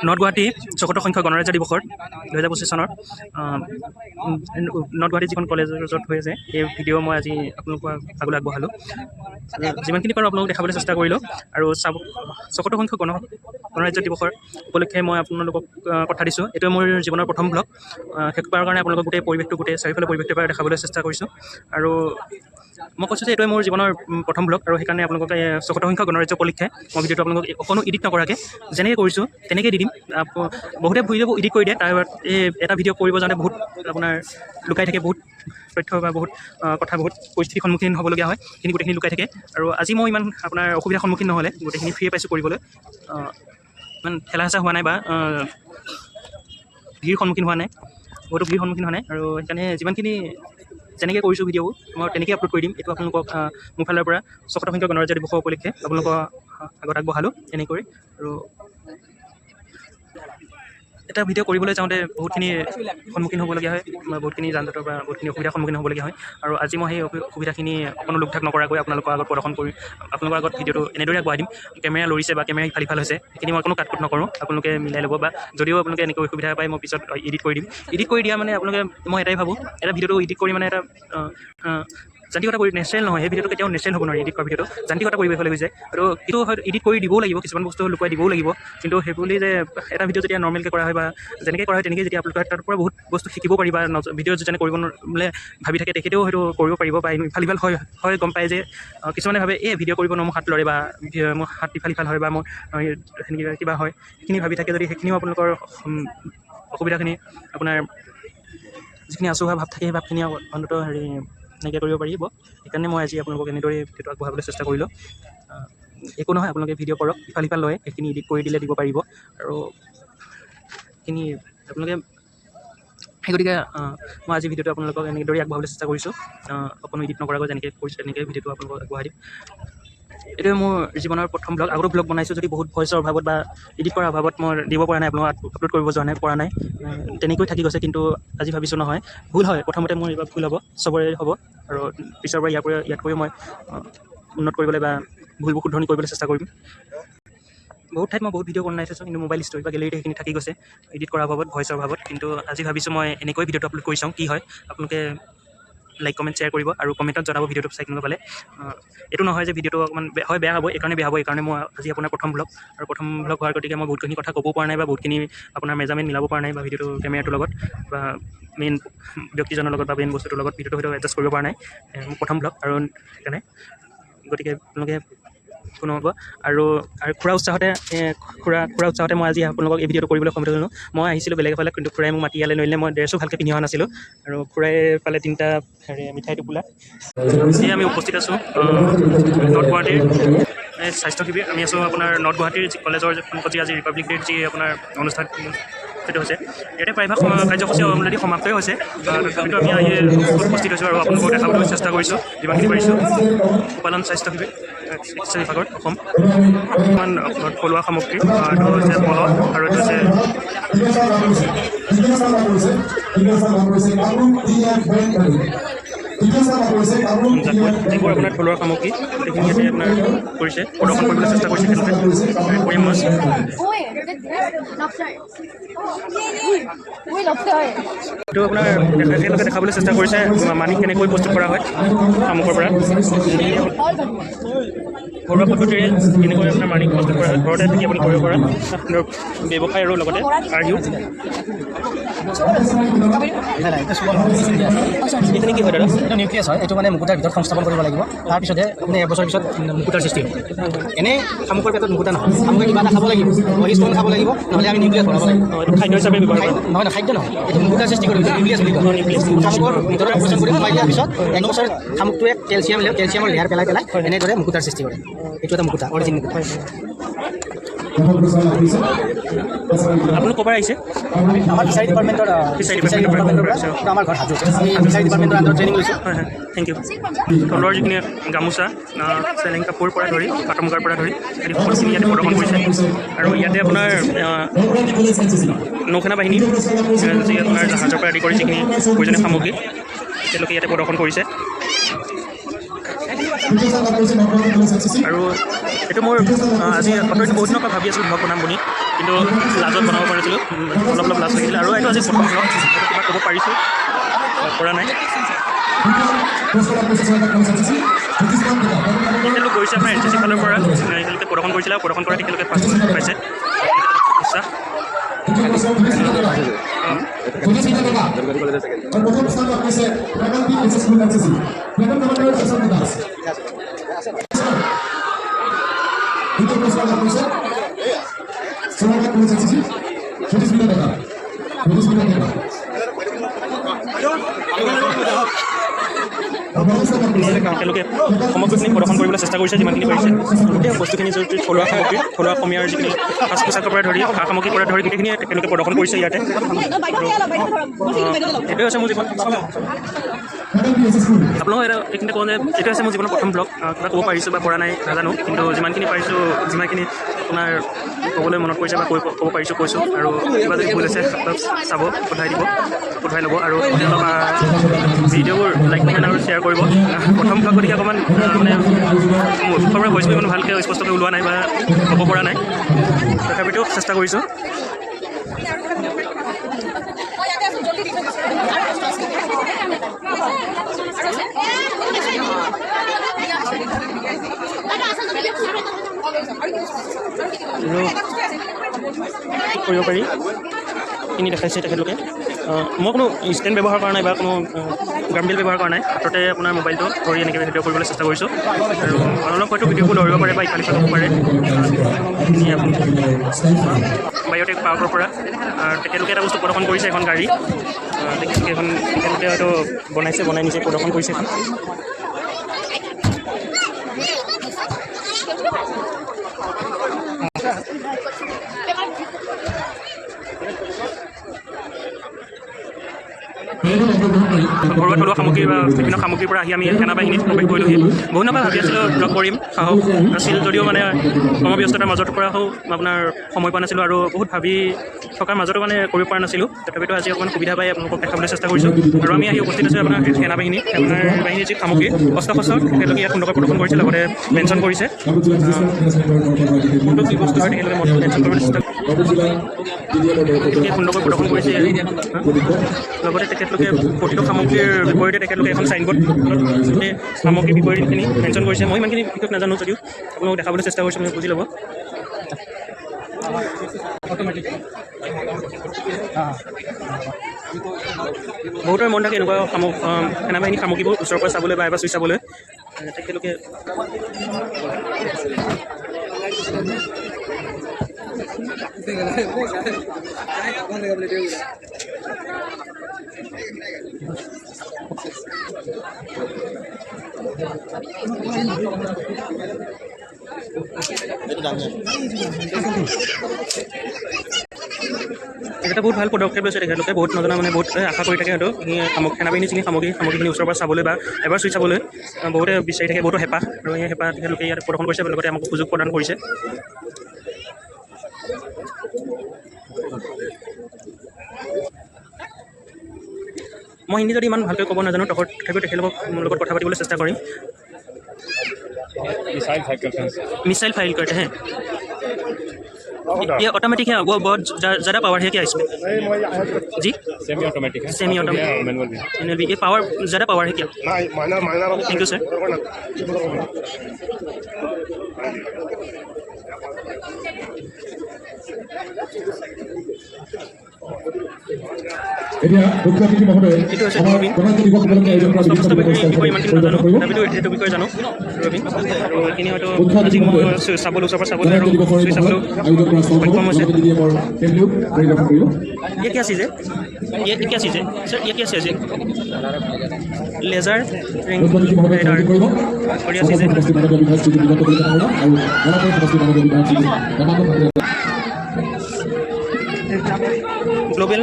North Guwahati ৭৪ সংখ্যক গণৰাজ্য দিৱসৰ ২০২৫ চনৰ নৰ্থ গুৱাহাটী যিখন কলেজত হৈ আছে এই ভিডিঅ' মই আজি আপোনালোকৰ আগলৈ আগবঢ়ালোঁ। যিমানখিনি পাৰোঁ আপোনালোকক দেখাবলৈ চেষ্টা কৰিলোঁ। আৰু ৭৪ সংখ্যক গণৰাজ্য দিৱসৰ উপলক্ষে মই আপোনালোকক কথা দিছোঁ, এইটোৱে মোৰ জীৱনৰ প্ৰথম ব্লগ। শেষ কৰাৰ কাৰণে আপোনালোকক গোটেই পৰিৱেশটো চাৰিওফালে পৰিৱেশটো এবাৰ দেখাবলৈ চেষ্টা কৰিছোঁ। আৰু মই কৈছোঁ যে এইটোৱে মোৰ জীৱনৰ প্ৰথম ব্লগ, আৰু সেইকাৰণে আপোনালোকক ৭৪ সংখ্যক গণৰাজ্য উপলক্ষে মই ভিডিঅ'টো আপোনালোকক অকণো এডিট নকৰাকৈ যেনেকৈ কৰিছোঁ তেনেকৈ দি দিম। বহুতে ভিডিঅ' এডিট কৰি দিয়ে, তাৰ এই এটা ভিডিঅ' কৰিব যাওঁতে বহুত আপোনাৰ লুকাই থাকে, বহুত তথ্য বা বহুত কথা, বহুত পৰিস্থিতিৰ সন্মুখীন হ'বলগীয়া হয়, সেইখিনি গোটেইখিনি লুকাই থাকে। আৰু আজি মই ইমান আপোনাৰ অসুবিধাৰ সন্মুখীন নহ'লে গোটেইখিনি ফ্ৰীয়ে পাইছোঁ কৰিবলৈ, ইমান ঠেলা হেঁচা হোৱা নাই বা ভিৰ সন্মুখীন হোৱা নাই, বহুতো ভিৰ সন্মুখীন হোৱা নাই। আৰু সেইকাৰণে যিমানখিনি যেনেকৈ কৰিছোঁ ভিডিঅ'বোৰ মই তেনেকৈ আপলোড কৰি দিম। এইটো আপোনালোকক মোৰ ফালৰ পৰা ৭৪ সংখ্যক গণৰাজ্য দিৱসৰ উপলক্ষে আপোনালোকৰ আগত আগবঢ়ালোঁ এনেকৈ। আৰু এটা ভিডিঅ' কৰিবলৈ যাওঁতে বহুতখিনি সন্মুখীন হ'বলগীয়া হয়, বহুতখিনি যান জঁটৰ বা বহুতখিনি অসুবিধাৰ সন্মুখীন হ'বলগীয়া হয়। আৰু আজি মই সেই অসুবিধাখিনি অকণো লোক ঢাক নকৰাকৈ আপোনালোকৰ আগত প্ৰদৰ্শন কৰি আপোনালোকৰ আগত ভিডিঅ'টো এনেদৰে আগবঢ়াই দিম। কেমেৰা লৰিছে বা কেমেৰা ইফাল সিফাল হৈছে সেইখিনি মই অকণো কাট কুট নকৰোঁ, আপোনালোকে মিলাই ল'ব। বা যদিও আপোনালোকে এনেকৈ অসুবিধা পায় মই পিছত এডিট কৰি দিম। এডিট কৰি দিয়া মানে আপোনালোকে, মই এটাই ভাবোঁ, এটা ভিডিঅ'টো এডিট কৰি মানে এটা যান্ত্ৰিকতা কৰি নেচাৰেল নহয়, সেই ভিডিঅ'টো কেতিয়াও নেচাৰেল হ'ব নোৱাৰে। এডিট কৰা ভিডিঅ'টো যান্ত্ৰিকতা পৰিৱেশলৈ হৈ যায়। আৰু সেইটো হয়তো এডিট কৰি দিবও লাগিব, কিছুমান বস্তু লুকুৱাই দিবও লাগিব। কিন্তু সেই বুলি যে এটা ভিডিঅ' যেতিয়া নৰ্মেলকৈ কৰা হয় বা যেনেকৈ কৰা হয় তেনেকৈ যেতিয়া আপলোড হয়, তাৰ পৰা বহুত বস্তু শিকিব পাৰিবা। ভিডিঅ' যেনে কৰিব মানে ভাবি থাকে তেখেতেও হয়তো কৰিব পাৰিব, বা ইফাল সিফাল হয় গম পায় যে কিছুমানে ভাবে এই ভিডিঅ' কৰিব ন মোৰ হাত লৰে বা মোৰ হাত ইফাল সিফাল হয় বা মোৰ সেনেকৈ কিবা হয়, সেইখিনি ভাবি থাকে। যদি সেইখিনিও আপোনালোকৰ অসুবিধাখিনি আপোনাৰ যিখিনি আচুহা ভাৱ থাকে সেই ভাৱখিনি অন্ততঃ নাইকিয়া কৰিব পাৰিব। সেইকাৰণে মই আজি আপোনালোকক এনেদৰে ভিডিঅ'টো আগবঢ়াবলৈ চেষ্টা কৰিলোঁ। একো নহয়, আপোনালোকে ভিডিঅ' কৰক, ইফাল সিফাল লয় সেইখিনি এডিট কৰি দিলে দিব পাৰিব। আৰু সেইখিনি আপোনালোকে সেই গতিকে মই আজি ভিডিঅ'টো আপোনালোকক এনেদৰে আগবঢ়াবলৈ চেষ্টা কৰিছোঁ, অকণো এডিট নকৰাকৈ যেনেকৈ কৰিছোঁ তেনেকৈ ভিডিঅ'টো আপোনালোকক আগবঢ়াই দিম। এইটোৱে মোৰ জীৱনৰ প্ৰথম ব্লগ। আগতো ব্লগ বনাইছোঁ, যদি বহুত ভইচৰ অভাৱত বা এডিট কৰাৰ অভাৱত মই দিব পৰা নাই, আপোনালোকক আপলোড কৰিব পৰা নাই, তেনেকৈ থাকি গৈছে। কিন্তু আজি ভাবিছোঁ নহয়, ভুল হয়, প্ৰথমতে মোৰ এইবাৰ ভুল হ'ব, চবৰে হ'ব। আৰু পিছৰ পৰা ইয়াতকৈ মই উন্নত কৰিবলৈ বা ভুলবোৰ শুধৰণি কৰিবলৈ চেষ্টা কৰিম। বহুত ঠাইত মই বহুত ভিডিঅ' বনাই থৈছোঁ, কিন্তু মোবাইল ষ্ট'ৰী বা গেলেৰীত সেইখিনি থাকি গৈছে এডিট কৰাৰ অভাৱত, ভইচৰ অভাৱত। কিন্তু আজি ভাবিছোঁ মই এনেকৈ ভিডিঅ'টো আপলোড কৰি চাওঁ কি হয়। আপোনালোকে লাইক কমেণ্ট শ্বেয়াৰ কৰিব আৰু কমেণ্টত জনাব ভিডিঅ'টো চাই কেনেকুৱা পালে। এইটো নহয় যে ভিডিঅ'টো অকণমান বেয়া হ'ব, এইকাৰণে বেয়া হ'ব, এইকাৰণে মই আজি আপোনাৰ প্ৰথম ব্লগ, আৰু প্ৰথম ব্লগ হোৱাৰ গতিকে মই বহুতখিনি কথা ক'ব পৰা নাই বা বহুতখিনি আপোনাৰ মেজাৰমেণ্ট মিলাব পৰা নাই, বা ভিডিঅ'টো কেমেৰাটোৰ লগত বা মেইন ব্যক্তিজনৰ লগত বা মেইন বস্তুটোৰ লগত ভিডিঅ'টো হয়তো এডজাষ্ট কৰিব পৰা নাই। মোৰ প্ৰথম ব্লগ, আৰু সেইকাৰণে গতিকে আপোনালোকে কোনো হ'ব। আৰু খুৰা উৎসাহতে মই আজি আপোনালোকক এই ভিডিঅ'টো কৰিবলৈ সমৰ্থ হ'লোঁ। মই আহিছিলোঁ বেলেগ এফালে, কিন্তু খুৰাই মোক মাতি ইয়ালৈ লৈ নিলে। মই ড্ৰেছো ভালকৈ পিন্ধি অহা নাছিলোঁ, আৰু খুৰাই পালে 3টা মিঠাই টোপোলা। এতিয়া আমি উপস্থিত আছোঁ নৰ্থ গুৱাহাটীৰ স্বাস্থ্য শিবিৰ। আমি আছোঁ আপোনাৰ নৰ্থ গুৱাহাটীৰ যি কলেজৰ সন্মুখত আজি ৰিপাব্লিক ডেৰ যি আপোনাৰ অনুষ্ঠান সেইটো হৈছে। ইয়াতে প্ৰায়ভাগ কাৰ্যসূচী অলৰেডি সমাপ্তই হৈছে, তথাপিতো আমি উপস্থিত হৈছোঁ আৰু আপোনালোকক দেখাবলৈ চেষ্টা কৰিছোঁ যিমানখিনি পাৰিছোঁ। উপাদান স্বাস্থ্য শিবিৰ, চিকিৎসা বিভাগৰ অসম। কিছুমান থলুৱা সামগ্ৰী, এইটো হৈছে পলহ, আৰু এইটো হৈছে যিবোৰ আপোনাৰ থলুৱা সামগ্ৰী গোটেইখিনি ইয়াতে আপোনাৰ কৰিছে, প্ৰদৰ্শন কৰিবলৈ চেষ্টা কৰিছে তেখেতে। কৰিম মাছ এইটো আপোনাৰ তেখেতলোকে দেখাবলৈ চেষ্টা কৰিছে মানি কেনেকৈ প্ৰস্তুত কৰা হয় শামুকৰ পৰা। ঘৰুৱা পদ্ধতিৰে কেনেকৈ আপোনাৰ মানি প্ৰস্তুত কৰা হয়, ঘৰতে থাকি আপুনি কৰিব পৰা ব্যৱসায়, আৰু লগতে আৰ্হিও। এইখিনি কি হয় দাদা? এইটো নিউক্লিয়াছ হয়, এইটো মানে মুকুতাৰ ভিতৰত সংস্থাপন কৰিব লাগিব। তাৰপিছতে আপুনি এবছৰৰ পিছত মুকুতাৰ সৃষ্টি হয়। এনেই শামুকৰ পেটত মুকুতা নহয়, শামুকে কিবা এটা খাব লাগিব, বহিষ্ঠৰণ খাব লাগিব, নহ'লে আমি নিউক্লিয়াছ ভৰাব লাগিব। এইটো খাদ্য হিচাপে ব্যৱহাৰ কৰা নহয়, খাদ্য নহয়, এইটো মুকুতাৰ সৃষ্টি কৰিব, নিউক্লিয়াছ বুলি কয়। শামুকৰ ভিতৰত অপাৰেশ্যন কৰি সোমাই দিয়াৰ পিছত 1 বছৰ শামুকটোৱে কেলছিয়ামৰ লেয়াৰ পেলাই এনেদৰে মুকুতাৰ সৃষ্টি কৰে। এইটো এটা মুকুতা, অৰিজিন মুকুতা। আপুনি ক'ৰ পৰা আহিছে? আমাৰ ফিচাৰী ডিপাৰ্টমেণ্টৰ পৰা আমাৰ ঘৰ হাজো। আমি ফিচাৰী ডিপাৰ্টমেণ্টৰ আণ্ডাৰত ট্ৰেইনিং লৈছোঁ। হয় হয়, থেংক ইউ। থলুৱাৰ যিখিনি গামোচা, চেলেং কাপোৰ পৰা ধৰি, পাট মুগাৰ পৰা ধৰি আদি সকলোখিনি ইয়াতে প্ৰদৰ্শন কৰিছে। আৰু ইয়াতে আপোনাৰ নৌসেনা বাহিনী যি আপোনাৰ জাহাজৰ পৰা আদি কৰি যিখিনি প্ৰয়োজনীয় সামগ্ৰী তেওঁলোকে ইয়াতে প্ৰদৰ্শন কৰিছে। আৰু এইটো মোৰ আজি অথৰিটি বহুত দিনৰ পৰা ভাবি আছিলোঁ ব্লগ বনাম বুলি। কিন্তু লাজত বনাব পাৰিছিলোঁ, অলপ অলপ লাজ লাগিছিলে। আৰু এইটো আজি প্ৰথম ব্লগ, কিবা ক'ব পাৰিছোঁ, পৰা নাই। তেখেতলোক গৈছে আপোনাৰ NCC ফালৰ পৰা, এতিয়ালৈকে প্ৰদৰ্শন কৰিছিলে আৰু প্ৰদৰ্শন কৰা তেখেতলোকে ফাৰ্ষ্ট পাইছে। উৎসাহ তেওঁলোকে সামগ্ৰীখিনি প্ৰদৰ্শন কৰিবলৈ চেষ্টা কৰিছে যিমানখিনি পাৰিছে। গোটেই বস্তুখিনি যদি থলুৱা সামগ্ৰী, থলুৱা অসমীয়াৰ যিখিনি সাজ পোছাকৰ পৰা ধৰি সা সামগ্ৰীৰ পৰা ধৰি গোটেইখিনি তেওঁলোকে প্ৰদৰ্শন কৰিছে ইয়াতে। এইটোৱে হৈছে মোৰ জীৱন। আপোনালোকক এইখিনিতে কওঁ যে এইটো হৈছে মোৰ জীৱনৰ প্ৰথম ব্লগ। কিবা ক'ব পাৰিছোঁ বা পৰা নাই নাজানো, কিন্তু যিমানখিনি পাৰিছোঁ, যিমানখিনি আপোনাৰ ক'বলৈ মনত পৰিছে বা ক'ব পাৰিছোঁ কৈছোঁ। আৰু কিবা যদি ভুল আছে চাব, শুধৰাই দিব, শুধৰাই ল'ব। আৰু ভিডিঅ'বোৰ লাইক কমেণ্ট আৰু শ্বেয়াৰ কৰিব। প্ৰথম ব্লগ গতিকে অকণমান মানে মুখৰ পৰা ভইচবোৰ ইমান ভালকৈ স্পষ্টকৈ ওলোৱা নাই বা ক'ব পৰা নাই, তথাপিতো চেষ্টা কৰিছোঁ। কৰিব পাৰি এইখিনি দেখাইছে তেখেতলোকে। মই কোনো ষ্টেণ্ড ব্যৱহাৰ কৰা নাই বা কোনো গাৰ্মবেল ব্যৱহাৰ কৰা নাই, হাততে আপোনাৰ মোবাইলটো ধৰি এনেকৈ ভিডিঅ' কৰিবলৈ চেষ্টা কৰিছোঁ। আৰু অলপ হয়তো ভিডিঅ'বোৰ ধৰিব পাৰে বা ইফাল সিফাল হ'ব পাৰে। বায়'টেক পাৰ্কৰ পৰা তেখেতলোকে এটা বস্তু প্ৰদৰ্শন কৰিছে, এখন গাড়ী। তেখেতলোকে হয়তো বনাই নিজে প্ৰদৰ্শন কৰিছে এখন। ঘৰুৱা থলুৱা সামগ্ৰী বা বিভিন্ন সামগ্ৰীৰ পৰা আহি আমি সেনাবাহিনীত প্ৰৱেশ কৰিলোঁহি। বহু দিনৰ পৰা ভাবি আছিলোঁ ব্লগ কৰিম, সাহস আছিল যদিও মানে কৰ্মব্যস্ততাৰ মাজৰ পৰাও আপোনাৰ সময় পোৱা নাছিলোঁ আৰু বহুত ভাবি থকাৰ মাজতো মানে কৰিব পৰা নাছিলোঁ। তথাপিতো আজি অকণমান সুবিধা পাই আপোনালোকক দেখাবলৈ চেষ্টা কৰিছোঁ। আৰু আমি আহি উপস্থিত আছোঁ আপোনাৰ সেনাবাহিনী। আপোনাৰ বাহিনীৰ যি সামগ্ৰী অস্ত্ৰ শস্ত্ৰ তেখেতলোকে ইয়াত সুন্দৰকৈ প্ৰদৰ্শন কৰিছে, লগতে মেনশ্যন কৰিছে কোনটো কি বস্তু হয় তেখেতলোকে মেনশ্যন কৰিবলৈ চেষ্টা সুন্দৰকৈ প্ৰদৰ্শন কৰিছে। লগতে তেখেতলোকে প্ৰতিটো সামগ্ৰীৰ বিপৰীতে তেখেতলোকে এখন চাইনবোৰ্ড গোটেই সামগ্ৰীৰ বিপৰীতখিনি মেনশ্যন কৰিছে। মই ইমানখিনি বিশেষ নাজানো যদিও আপোনালোকক দেখাবলৈ চেষ্টা কৰিছোঁ, আপুনি বুজি ল'ব। বহুতৰ মন থাকে এনেকুৱা সেনাবাহিনী সামগ্ৰীবোৰ ওচৰৰ পৰা চাবলৈ বা এবাৰ চুই চাবলৈ। তেখেতলোকে এটা বহুত ভাল পদক্ষেপ লৈছে তেখেতলোকে। বহুত নজনা মানে বহুত আশা কৰি থাকে হয়তো সেনাবাহিনী যিখিনি সামগ্ৰীখিনি ওচৰৰ পৰা চাবলৈ বা এবাৰ চুই চাবলৈ বহুতে বিচাৰি থাকে, বহুতো হেঁপাহ। আৰু এই হেঁপাহ তেখেতলোকে ইয়াত প্ৰদৰ্শন কৰিছে, লগতে আমাক সুযোগ প্ৰদান কৰিছে। মই হিন্দী যদি ইমান ভালকৈ ক'ব নাজানো, তথাপিও তেখেতলোকক মোৰ লগত কথা পাতিবলৈ চেষ্টা কৰিম। मिसाइल फाइल करते हैं, ये ऑटोमेटिक है, वो बहुत ज़्यादा पावर है क्या इसमें? जी सेमी ऑटोमेटिक है, सेमी ऑटोमेटिक मैनुअल भी। ये पावर ज़्यादा पावर है क्या? Thank you sir. এইটো হৈছে ৰবিন। ইমানখিনি নাজানো, তথাপিতো এইটো বিষয়ে জানো ৰবিন। আৰু এইখিনি হয়তো আজি মই চাবলৈ ওচৰৰ পৰা চাবলৈ আৰু চুই চাবলৈ সক্ষম হৈছে। ये क्या चीज़ है? ये क्या चीज़ है सर? ये क्या चीज़ है? लेज़र रिंग रेडार, बढ़िया चीज़ है। ग्लोबल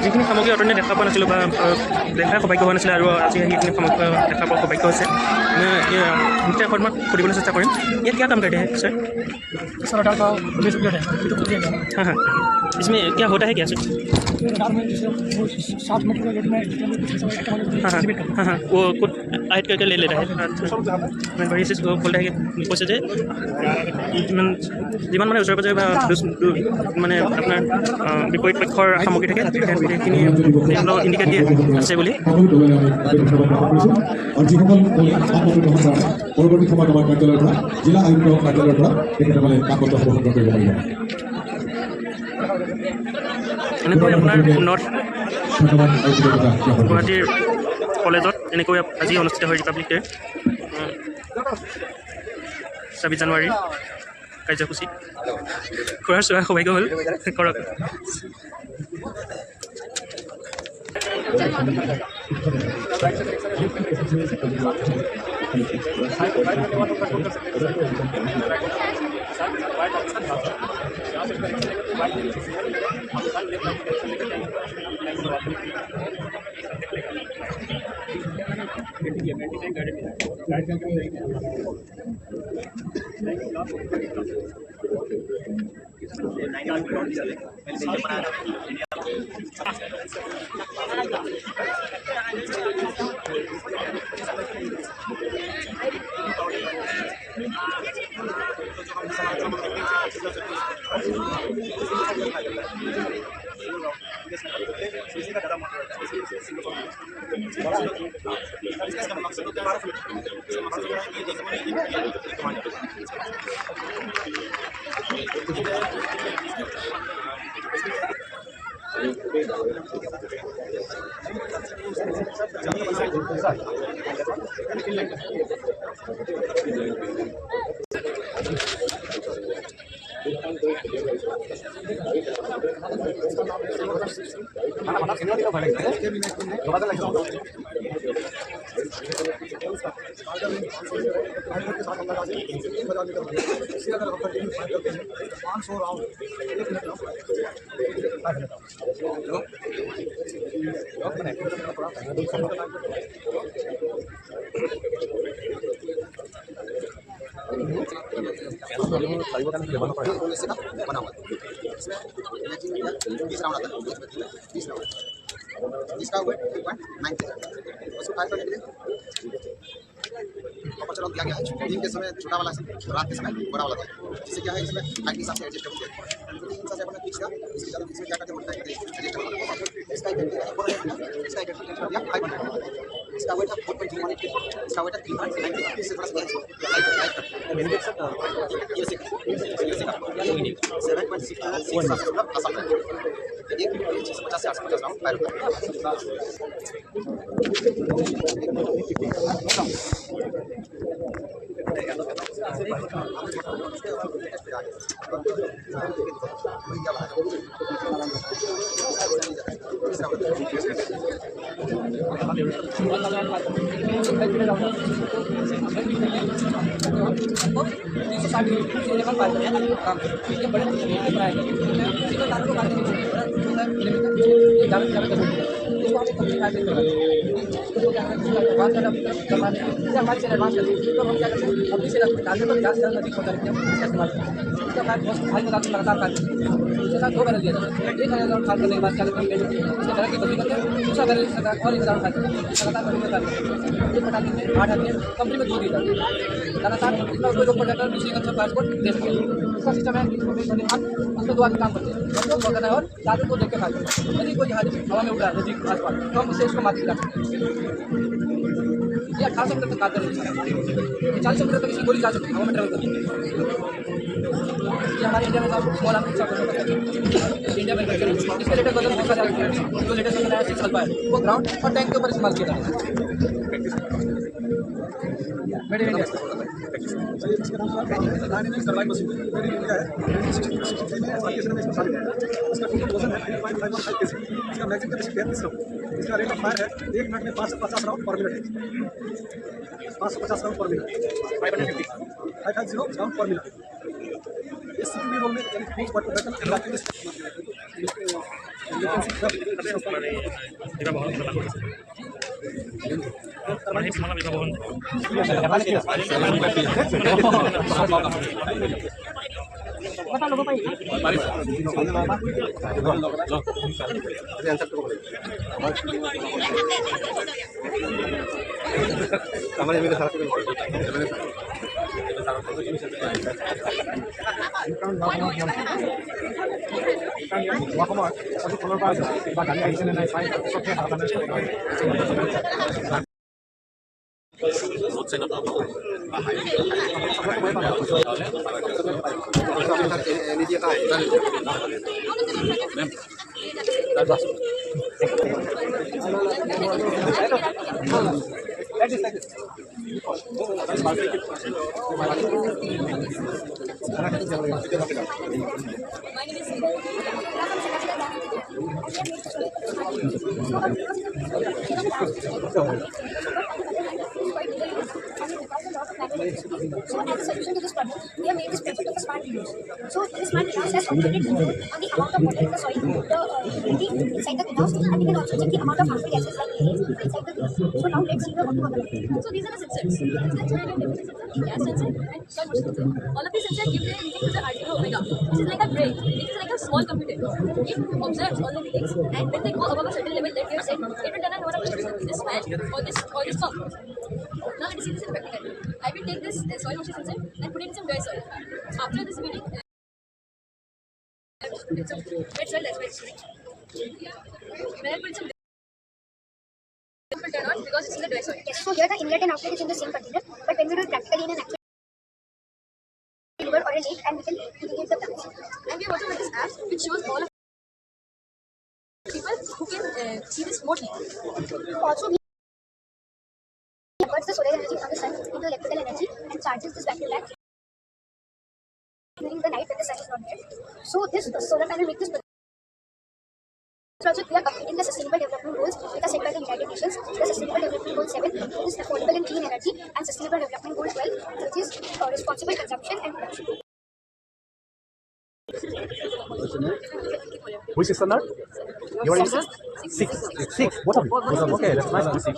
যিখিনি সামগ্ৰী অতনে দেখা পোৱা নাছিলোঁ বা দেখাৰ সৌভাগ্য হোৱা নাছিলে, আৰু আজি সেইখিনি সামগ্ৰী দেখা পোৱাৰ সৌভাগ্য হৈছে। मैं सुधिবলৈ চেষ্টা কৰিম। ইয়াত क्या काम करते हैं सर? हाँ हाँ, इसमें क्या होता है क्या सर? रडार में जैसे वो 60 मीटर का रेट में हाँ वो खुद हाइट करके ले रहा है মানে বাৰী চিজ ক'লে কৈছে যে যিমান মানে ওচৰে পাজৰে বা মানে আপোনাৰ বিপৰীত পক্ষৰ সামগ্ৰী থাকে সেইখিনি ইণ্ডিকেট দিয়ে আছে বুলি আৰু যিসকল পৰৱৰ্তী সময়ত আমাৰ কাৰ্যালয়ৰ পৰা জিলা আয়ুক্ত কাৰ্যালয়ৰ পৰা তেখেতসকলে কাকত গ্ৰহণ কৰিব পাৰিব এনেকৈ আপোনাৰ নৰ্থ ধন্যবাদ গুৱাহাটীৰ কলেজত এনেকৈ আজি অনুষ্ঠিত হয় ৰিপাব্লিক ডে 26 জানুৱাৰীৰ কাৰ্যসূচী খোৱাৰ চোৱাৰ সৌভাগ্য হ'ল কৰক इसका वेट 3.9 kg उसको फ्राई करने के लिए कॉपर चलो दिया गया है दिन के समय छोटा वाला रात के समय बड़ा वाला था जिससे क्या है इसमें हाइट के हिसाब से एडजस्टेबल है हिसाब से अपना फिक्स का इसके ज़्यादा फिक्स में क्या करते हैं इसका एक कर दिया 500 इसका वेट है 4.31 kg इसका वेट है 3.9 kg इससे थोड़ा सा ये से 7.6 से 50 राउंड फायर होता कंपनी में 2 लीटर लगातार दूसरी ट्रांसपोर्ट दे सकते हैं इसका सिस्टम है उसमें 2 आदमी काम करते हैं बच्चों को करना है और चादर को देख के खाते हैं यदि कोई जहाज हवा में उड़ रहा है नदी आसपास तो हम उससे उसको मार के सकते हैं ये 1800 मीटर तक काटते हैं 40 मीटर तक इसकी गोली जा सकती है हवा में ट्रेवल करती है ये हमारे इंडिया में स्मॉल आर्मी इंडिया में इसका लेटेस्ट वर्जन बहुत सारे जो लेटेस्ट वर्जन है 6 साल है वो ग्राउंड और टैंक के ऊपर इस्तेमाल किया जाता है मेड इन इंडिया इसका नाम सर्वाइव मशीन इसका टोटल वजन है 3.515 kg इसका मैक्सिमम कैपेसिटी 33 राउंड इसका रेट ऑफ फायर है 1 मिनट में 550 राउंड पर मिनट 550 राउंड पर मिनट 550 राउंड पर मिनट इस सीपीवी रोल में यानी force water battle So as a solution to this problem, we have made this concept of a smart greenhouse. So this smart greenhouse has calculated on the amount of water in the soil, the humidity inside the greenhouse, and we can also check the amount of harmful gases like PHA inside the greenhouse. So now let's see the working of the machine. So these are the sensors. Sensor and temperature sensor, gas sensor, and soil moisture sensor. All of these sensors give their reading to the Arduino Omega, which is like a brain. It is like a small computer. It observes all the readings, and when they go above a certain level that we have set, it will turn on one of this fan or this pump. Now let us see this in practical. I will take this soil moisture sensor and put it in some dry soil. After this reading, it's a wet soil, that's why it's reading. When I put some it will turn on because it's in the dry soil. Yes, so here the inlet and outlet is in the same container, but when we do it practically in an actual river or a lake, and we can indicate the plants. And we also have this app which shows all of people who can see this remotely. Also, we converts the solar energy from the sun into electrical energy and charges this battery pack during the night when the sun is not there. So this solar panel makes this project. We are completing the sustainable development goals which are set by the United Nations. The sustainable development goal 7 is affordable and clean energy, and sustainable development goal 12, which is responsible consumption and production. Which is standard? You are in 6. What of it? Okay, that's nice to see.